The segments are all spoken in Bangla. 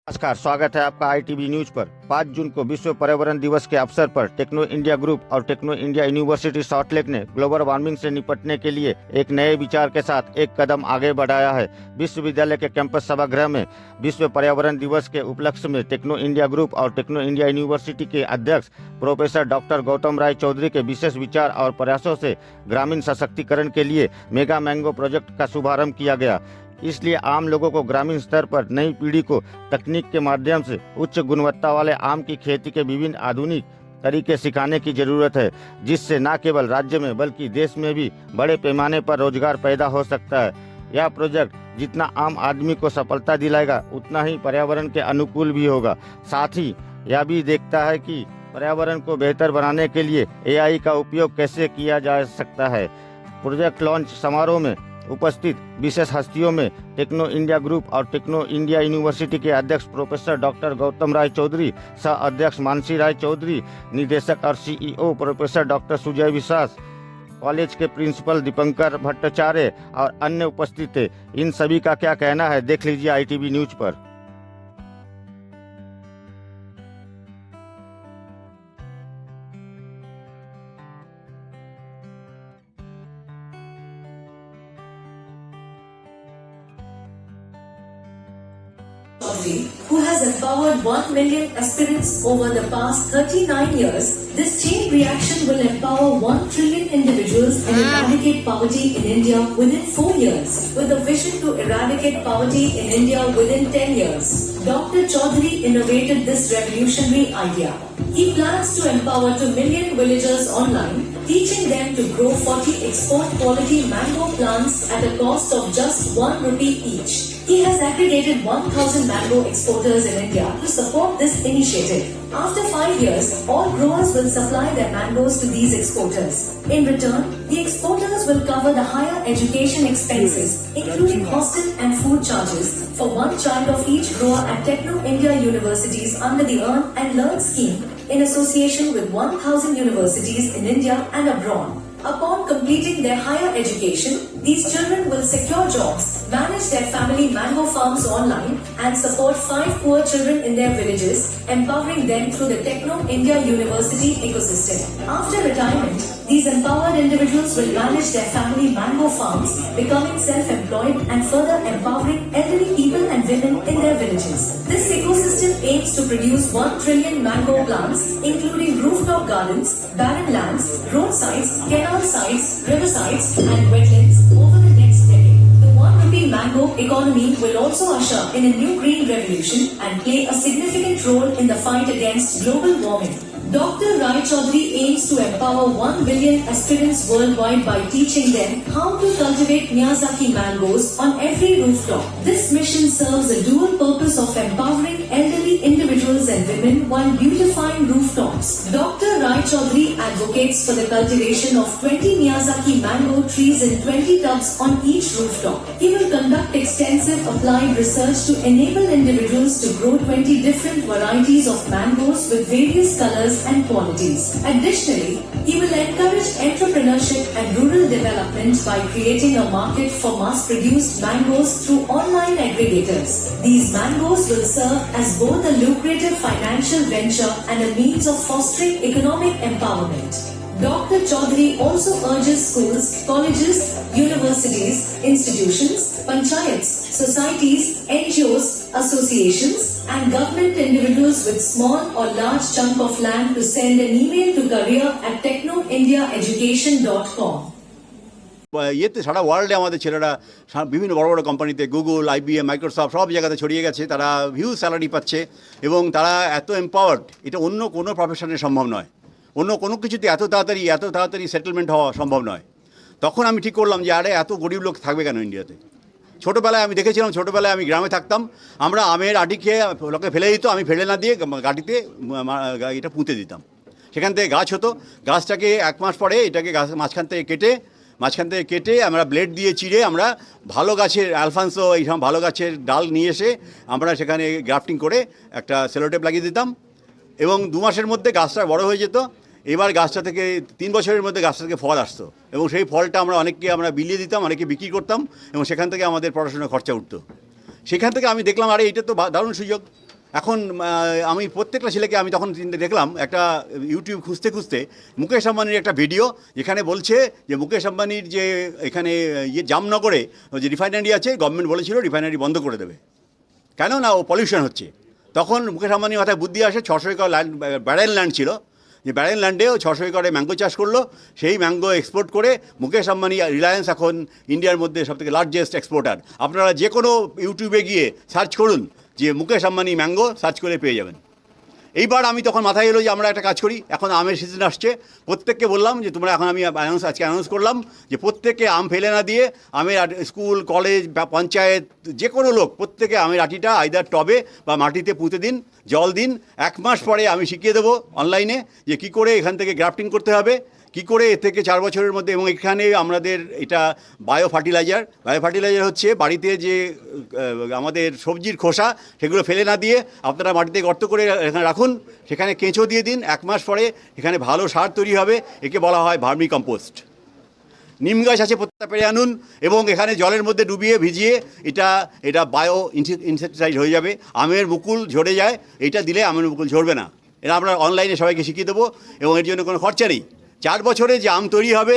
नमस्कार, स्वागत है आपका ITV न्यूज पर। 5 जून को विश्व पर्यावरण दिवस के अवसर पर टेक्नो इंडिया ग्रुप और टेक्नो इंडिया यूनिवर्सिटी सॉल्टलेक ने ग्लोबल वार्मिंग से निपटने के लिए एक नए विचार के साथ एक कदम आगे बढ़ाया है। विश्वविद्यालय के कैंपस सभागृह में विश्व पर्यावरण दिवस के उपलक्ष्य में टेक्नो इंडिया ग्रुप और टेक्नो इंडिया यूनिवर्सिटी के अध्यक्ष प्रोफेसर डॉक्टर गौतम राय चौधरी के विशेष विचार और प्रयासों से ग्रामीण सशक्तिकरण के लिए मेगा मैंगो प्रोजेक्ट का शुभारंभ किया गया। इसलिए आम लोगों को ग्रामीण स्तर पर नई पीढ़ी को तकनीक के माध्यम से उच्च गुणवत्ता वाले आम की खेती के विभिन्न आधुनिक तरीके सिखाने की जरूरत है, जिससे न केवल राज्य में बल्कि देश में भी बड़े पैमाने पर रोजगार पैदा हो सकता है। यह प्रोजेक्ट जितना आम आदमी को सफलता दिलाएगा उतना ही पर्यावरण के अनुकूल भी होगा। साथ ही यह भी देखता है कि पर्यावरण को बेहतर बनाने के लिए AI का उपयोग कैसे किया जा सकता है। प्रोजेक्ट लॉन्च समारोह में उपस्थित विशेष हस्तियों में टेक्नो इंडिया ग्रुप और टेक्नो इंडिया यूनिवर्सिटी के अध्यक्ष प्रोफेसर डॉक्टर गौतम राय चौधरी, सह अध्यक्ष मानसी राय चौधरी, निदेशक और CEO प्रोफेसर डॉक्टर सुजय विश्वास, कॉलेज के प्रिंसिपल दीपंकर भट्टाचार्य और अन्य उपस्थित थे। इन सभी का क्या कहना है, देख लीजिए ITV न्यूज पर। Who has empowered 1 million aspirants over the past 39 years, this chain reaction will empower 1 trillion individuals and eradicate poverty in India within 4 years, with a vision to eradicate poverty in India within 10 years. Dr. Chaudhary innovated this revolutionary idea. He plans to empower 2 million villagers online, teaching them to grow 40 export quality mango plants at a cost of just 1 rupee each. He has aggregated 1,000 mango exporters in India to support this initiative. After 5 years, all growers will supply their mangoes to these exporters. In return, the exporters will cover the higher education expenses, including hostel and food charges, for one child of each grower at Techno India universities under the Earn and Learn scheme, in association with 1,000 universities in India and abroad. Upon completing their higher education, these children will secure jobs, manage their family mango farms online, and support 5 poor children in their villages, empowering them through the Techno India University ecosystem. After retirement, these empowered individuals will manage their family mango farms, becoming self-employed and further empowering elderly people and women in their villages. This ecosystem aims to produce 1 trillion mango plants, including rooftop gardens, barren lands, roadsides, canal sites, riversides, and wetlands over the next decade. The 1 rupee mango economy will also usher in a new green revolution and play a significant role in the fight against global warming. Dr. Rai Chaudhary aims to empower 1 billion aspirants worldwide by teaching them how to cultivate Miyazaki mangoes on every rooftop. This mission serves a dual purpose of empowering elderly individuals and women while beautifying rooftops. Dr. Rai Chaudhary advocates for the cultivation of 20 Miyazaki mango trees in 20 tubs on each rooftop. He will conduct extensive applied research to enable individuals to grow 20 different varieties of mangoes with various colors and qualities. Additionally, he will encourage entrepreneurship and rural development by creating a market for mass-produced mangoes through online aggregators. These mangoes will serve as both a lucrative financial venture and a means of fostering economic empowerment. Dr. Chaudhary also urges schools, colleges, universities, institutions, panchayats, societies, NGOs, associations, and government individuals with small or large chunk of land to send an email to career@technoindiaeducation.com. ইয়েতে সারা ওয়ার্ল্ডে আমাদের ছেলেরা বিভিন্ন বড় বড় কোম্পানিতে গুগল, IBM, মাইক্রোসফট সব জায়গাতে ছড়িয়ে গেছে। তারা হিউজ স্যালারি পাচ্ছে এবং তারা এত এম্পাওয়ার্ড, এটা অন্য কোনো প্রফেশনে সম্ভব নয়। অন্য কোনো কিছুতে এত তাড়াতাড়ি সেটেলমেন্ট হওয়া সম্ভব নয়। তখন আমি ঠিক করলাম যে আরে এত গরিব লোক থাকবে কেন ইন্ডিয়াতে। ছোটোবেলায় আমি দেখেছিলাম, ছোটোবেলায় আমি গ্রামে থাকতাম, আমরা আমের আটি খেয়ে লোকে ফেলে দিত, আমি ফেলে না দিয়ে গাড়িতে এটা পুঁতে দিতাম। সেখান থেকে গাছ হতো, গাছটাকে 1 মাস পরে এটাকে গাছ মাঝখান থেকে কেটে আমরা ব্লেড দিয়ে চিড়ে আমরা ভালো গাছের অ্যালফান্সো এইসব ভালো গাছের ডাল নিয়ে এসে আমরা সেখানে গ্রাফটিং করে একটা সেলোটেপ লাগিয়ে দিতাম এবং 2 মাসের মধ্যে গাছটা বড় হয়ে যেত। এবার গাছটা থেকে 3 বছরের মধ্যে গাছটা থেকে ফল আসতো এবং সেই ফলটা অনেককে আমরা বিলিয়ে দিতাম, অনেকে বিক্রি করতাম এবং সেখান থেকে আমাদের পড়াশোনার খরচা উঠতো। সেখান থেকে আমি দেখলাম আরে এটা তো দারুণ সুযোগ, এখন আমি প্রত্যেকটা ছেলেকে আমি তখন দেখলাম একটা ইউটিউব খুঁজতে খুঁজতে মুকেশ আম্বানির একটা ভিডিও যেখানে বলছে যে মুকেশ আম্বানির যে এখানে জামনগরে যে রিফাইনারি আছে গভর্নমেন্ট বলেছিল রিফাইনারি বন্ধ করে দেবে, কেন না ও পলিউশন হচ্ছে। তখন মুকেশ আম্বানির মাথায় বুদ্ধি আসে, 600 একর ল্যান্ড ব্যারেল ল্যান্ড ছিল, যে ব্যারেল ল্যান্ডেও 600 একরে ম্যাঙ্গো চাষ করলো, সেই ম্যাঙ্গো এক্সপোর্ট করে মুকেশ আম্বানি রিলায়েন্স এখন ইন্ডিয়ার মধ্যে সবথেকে লার্জেস্ট এক্সপোর্টার। আপনারা যে কোনো ইউটিউবে গিয়ে সার্চ করুন যে মুকেশ আম্বানি ম্যাঙ্গো, সার্চ করে পেয়ে যাবেন। এইবার আমি তখন মাথায় এলো যে আমরা একটা কাজ করি, এখন আমের সিজন আসছে, প্রত্যেককে বললাম যে তোমরা এখন আমি আজকে অ্যানাউন্স করলাম যে প্রত্যেককে আম ফেলে না দিয়ে আমের স্কুল কলেজ বা পঞ্চায়েত যে কোনো লোক প্রত্যেকে আমের আটিটা আইদার টবে বা মাটিতে পুঁতে দিন, জল দিন। 1 মাস পরে আমি শিখিয়ে দেবো অনলাইনে যে কী করে এখান থেকে গ্রাফটিং করতে হবে, কী করে এর থেকে 4 বছরের মধ্যে। এবং এখানে আমাদের এটা বায়ো ফার্টিলাইজার হচ্ছে বাড়িতে যে আমাদের সবজির খোসা সেগুলো ফেলে না দিয়ে আপনারা মাটিতে গর্ত করে এখানে রাখুন, সেখানে কেঁচো দিয়ে দিন, 1 মাস পরে এখানে ভালো সার তৈরি হবে। একে বলা হয় ভার্মি কম্পোস্ট। নিম গাছ আছে, প্রত্যেকটা পেরে আনুন এবং এখানে জলের মধ্যে ডুবিয়ে ভিজিয়ে এটা বায়ো ইনসেক্টিসাইড হয়ে যাবে। আমের মুকুল ঝরে যায়, এটা দিলে আমের মুকুল ঝরবে না। এটা আমরা অনলাইনে সবাইকে শিখিয়ে দেবো এবং এর জন্য কোনো খরচা নেই। 4 বছরে যে আম তৈরি হবে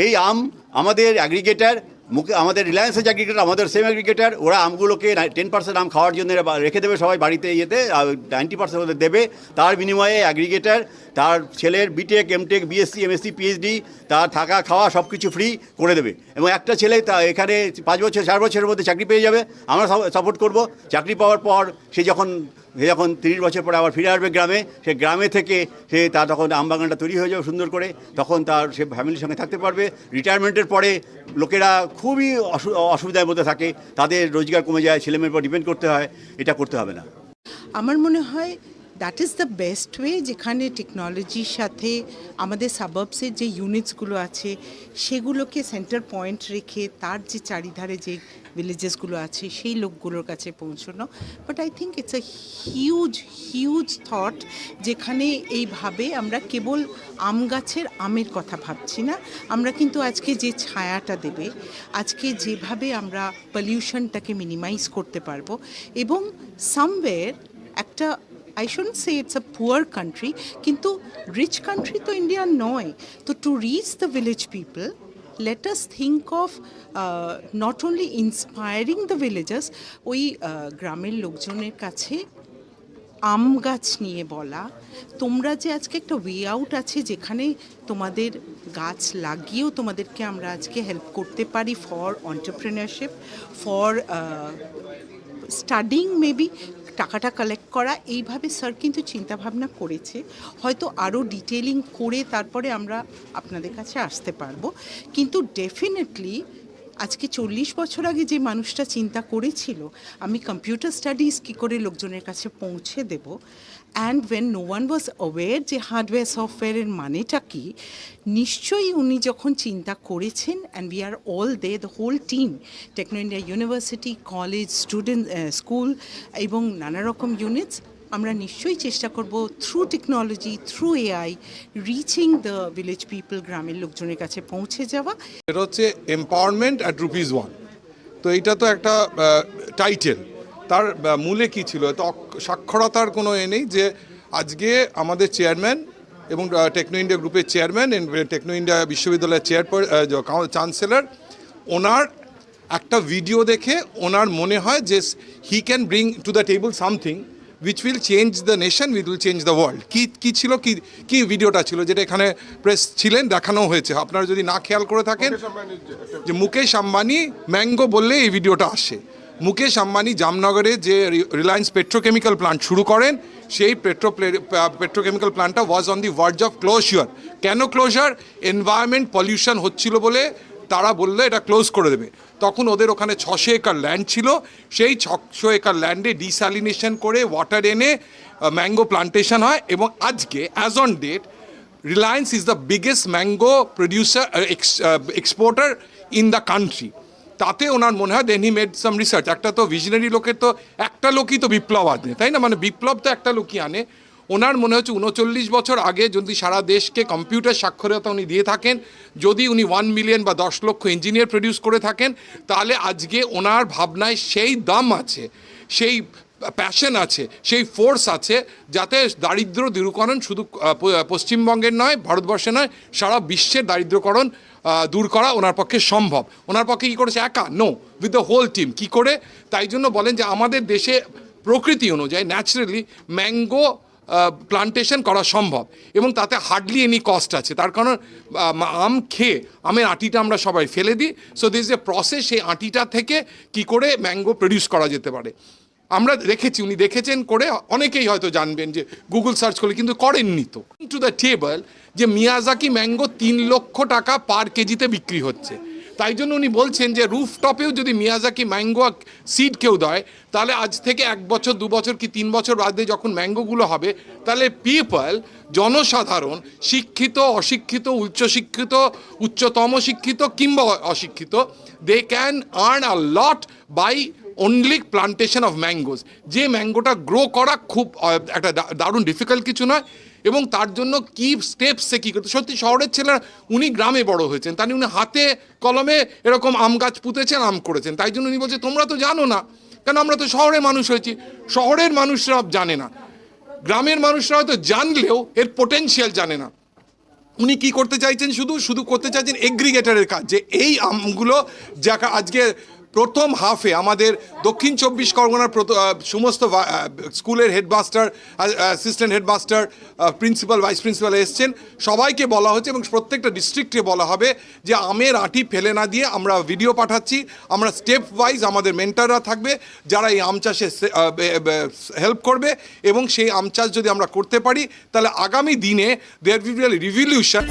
এই আম আমাদের অ্যাগ্রিগেটার আমাদের রিলায়েন্সের যে অ্যাগ্রিগেটার, আমাদের সেম অ্যাগ্রিগেটার, ওরা আমগুলোকে 10% আম খাওয়ার জন্য রেখে দেবে সবাই বাড়িতে, 90% ওদের দেবে। তার বিনিময়ে অ্যাগ্রিগেটার তার ছেলের B Tech, M Tech, B Sc, M Sc, PhD, তার থাকা খাওয়া সব কিছু ফ্রি করে দেবে। এবং একটা ছেলে তা এখানে 5 বছর 4 বছরের মধ্যে চাকরি পেয়ে যাবে, আমরা সাপোর্ট করব। চাকরি পাওয়ার পর সে যখন 30 বছর পরে আবার ফিরে আসবে গ্রামে, সে গ্রামে থেকে তার তখন আম বাগানটা তৈরি হয়ে যাবে সুন্দর করে, তখন তার সে ফ্যামিলির সঙ্গে থাকতে পারবে। রিটায়ারমেন্টের পরে লোকেরা খুবই অসুবিধার মধ্যে থাকে, তাদের রোজগার কমে যায়, ছেলেমেয়ের উপর ডিপেন্ড করতে হয়, এটা করতে হবে না। আমার মনে হয় that is the best way, যেখানে টেকনোলজির সাথে আমাদের সাবার্বসের যে ইউনিটসগুলো আছে সেগুলোকে সেন্টার পয়েন্ট রেখে তার যে চারিধারে যে ভিলেজেসগুলো আছে সেই লোকগুলোর কাছে পৌঁছানো। But I think it's a huge thought, যেখানে এইভাবে আমরা কেবল আম গাছের আমের কথা ভাবছি না, আমরা কিন্তু আজকে যে ছায়াটা দেবে, আজকে যেভাবে আমরা পলিউশনটাকে মিনিমাইজ করতে পারবো, এবং সামওয়্যার একটা I shouldn't say it's a poor country, কিন্তু rich country তো ইন্ডিয়া নয়। তো to reach the village people, let us think of not only inspiring the villagers, ওই গ্রামের লোকজনের কাছে আম গাছ নিয়ে বলা, তোমরা যে আজকে একটা ওয়ে আউট আছে যেখানে তোমাদের গাছ লাগিয়েও তোমাদেরকে আমরা আজকে হেল্প করতে পারি for entrepreneurship, for studying, maybe টাকাটা কালেক্ট করা। এইভাবে স্যার কিন্তু চিন্তাভাবনা করেছে, হয়তো আরও ডিটেলিং করে তারপরে আমরা আপনাদের কাছে আসতে পারবো। কিন্তু ডেফিনেটলি আজকে 40 বছর আগে যে মানুষটা চিন্তা করেছিল আমি কম্পিউটার স্টাডিজ কী করে লোকজনের কাছে পৌঁছে দেব, and when no one was aware যে হার্ডওয়্যার সফটওয়্যারের মানেটা কী, নিশ্চয়ই উনি যখন চিন্তা করেছেন, and we are all they, the whole team, techno India university, college, student, school এবং নানা রকম ইউনিটস, আমরা নিশ্চয়ই চেষ্টা করব through technology, through AI, reaching the village people, গ্রামের লোকজনের কাছে পৌঁছে যাওয়া। এটা হচ্ছে এম্পাওয়ারমেন্ট অ্যাট ₹1। তো এইটা তো একটা টাইটেল, তার মূলে কি ছিল? তো সাক্ষরতার কোনো নেই যে আজকে আমাদের চেয়ারম্যান এবং টেকনো ইন্ডিয়া গ্রুপের চেয়ারম্যান, টেকনো ইন্ডিয়া বিশ্ববিদ্যালয়ের চ্যান্সেলর, ওনার একটা ভিডিও দেখে ওনার মনে হয় যে he can bring to the table something which will change the nation, which will change the world. কি ছিল, কি ভিডিওটা ছিল যেটা এখানে প্রেস ছিলেন দেখানো হয়েছে, আপনারা যদি না খেয়াল করে থাকেন, যে মুকেশ আম্বানি ম্যাঙ্গো বললে এই ভিডিওটা আসে। মুকেশ আম্বানি জামনগরে যে রিলায়েন্স পেট্রোকেমিক্যাল প্লান্ট শুরু করেন, সেই পেট্রোকেমিক্যাল প্লান্টটা was on the verge of closure. কেন ক্লোজার? এনভায়রনমেন্ট পলিউশন হচ্ছিল বলে তারা বললে এটা ক্লোজ করে দেবে। তখন ওদের ওখানে 600 একর ল্যান্ড ছিল, সেই 600 একর ল্যান্ডে ডিস্যালিনেশন করে ওয়াটার এনে ম্যাঙ্গো প্লান্টেশন হয়। এবং আজকে as on date Reliance is the biggest mango producer, exporter in the country. তাতে ওনার মনে হয় দেন হি মেড সাম রিসার্চ। একটা তো ভিশনারি লোকের তো একটা লোকই তো বিপ্লব আনে, তাই না? মানে বিপ্লব তো একটা লোকই আনে। ওনার মনে হচ্ছে 39 বছর আগে যদি সারা দেশকে কম্পিউটার সাক্ষরতা উনি দিয়ে থাকেন, যদি উনি 1 মিলিয়ন বা 10 লক্ষ ইঞ্জিনিয়ার প্রডিউস করে থাকেন, তাহলে আজকে ওনার ভাবনায় সেই দাম আছে, সেই প্যাশন আছে, সেই ফোর্স আছে, যাতে দারিদ্র দূরীকরণ শুধু পশ্চিমবঙ্গের নয়, ভারতবর্ষে নয়, সারা বিশ্বের দারিদ্রকরণ দূর করা ওনার পক্ষে সম্ভব। ওনার পক্ষে কী করেছে একা? No, with the whole team. কী করে? তাই জন্য বলেন যে আমাদের দেশে প্রকৃতি অনুযায়ী ন্যাচারালি ম্যাঙ্গো প্লান্টেশন করা সম্ভব, এবং তাতে হার্ডলি এনি কস্ট আছে। তার কারণ আম খেয়ে আমের আটিটা আমরা সবাই ফেলে দিই। সো দিস এ প্রসেস, সেই আটিটা থেকে কি করে ম্যাঙ্গো প্রডিউস করা যেতে পারে। আমরা দেখেছি, উনি দেখেছেন করে, অনেকেই হয়তো জানবেন যে গুগল সার্চ করলে, কিন্তু করেননি তো। টু দ্য টেবল যে মিয়াজাকি ম্যাঙ্গো 3 লক্ষ টাকা পার কেজিতে বিক্রি হচ্ছে। তাই জন্য উনি বলছেন যে রুফটপেও যদি মিয়াজাকি ম্যাঙ্গো সিড কেউ দেয়, তাহলে আজ থেকে 1 বছর 2 বছর কি 3 বছর বাদে যখন ম্যাঙ্গোগুলো হবে, তাহলে পিপল, জনসাধারণ, শিক্ষিত, অশিক্ষিত, উচ্চশিক্ষিত, উচ্চতম শিক্ষিত কিংবা অশিক্ষিত, they can earn a lot by only plantation of mangoes. যে ম্যাঙ্গোটা গ্রো করা খুব একটা দারুণ ডিফিকাল্ট কিছু নয়, এবং তার জন্য কী স্টেপসে কী করতে, সত্যি শহরের ছেলেরা, উনি গ্রামে বড় হয়েছেন, তাই উনি হাতে কলমে এরকম আম গাছ পুঁতেছেন, আম করেছেন। তাই জন্য উনি বলছে তোমরা তো জানো না, কেন আমরা তো শহরের মানুষ হয়েছি। শহরের মানুষরা জানে না, গ্রামের মানুষরা হয়তো জানলেও এর পোটেনশিয়াল জানে না। উনি কি করতে চাইছেন? শুধু করতে চাইছেন এগ্রিগেটরের কাজ, যে এই আমগুলো যা আজকে প্রথম হাফে আমাদের দক্ষিণ 24 পরগনার সমস্ত স্কুলের headmaster, assistant headmaster, principal, vice principal এসছেন, সবাইকে বলা হচ্ছে, এবং প্রত্যেকটা ডিস্ট্রিক্টে বলা হবে যে আমের আঁটি ফেলে না দিয়ে আমরা ভিডিও পাঠাচ্ছি। আমরা স্টেপ ওয়াইজ আমাদের মেন্টাররা থাকবে যারা এই আম চাষে হেল্প করবে, এবং সেই আম চাষ যদি আমরা করতে পারি, তাহলে আগামী দিনে there will be a revolution.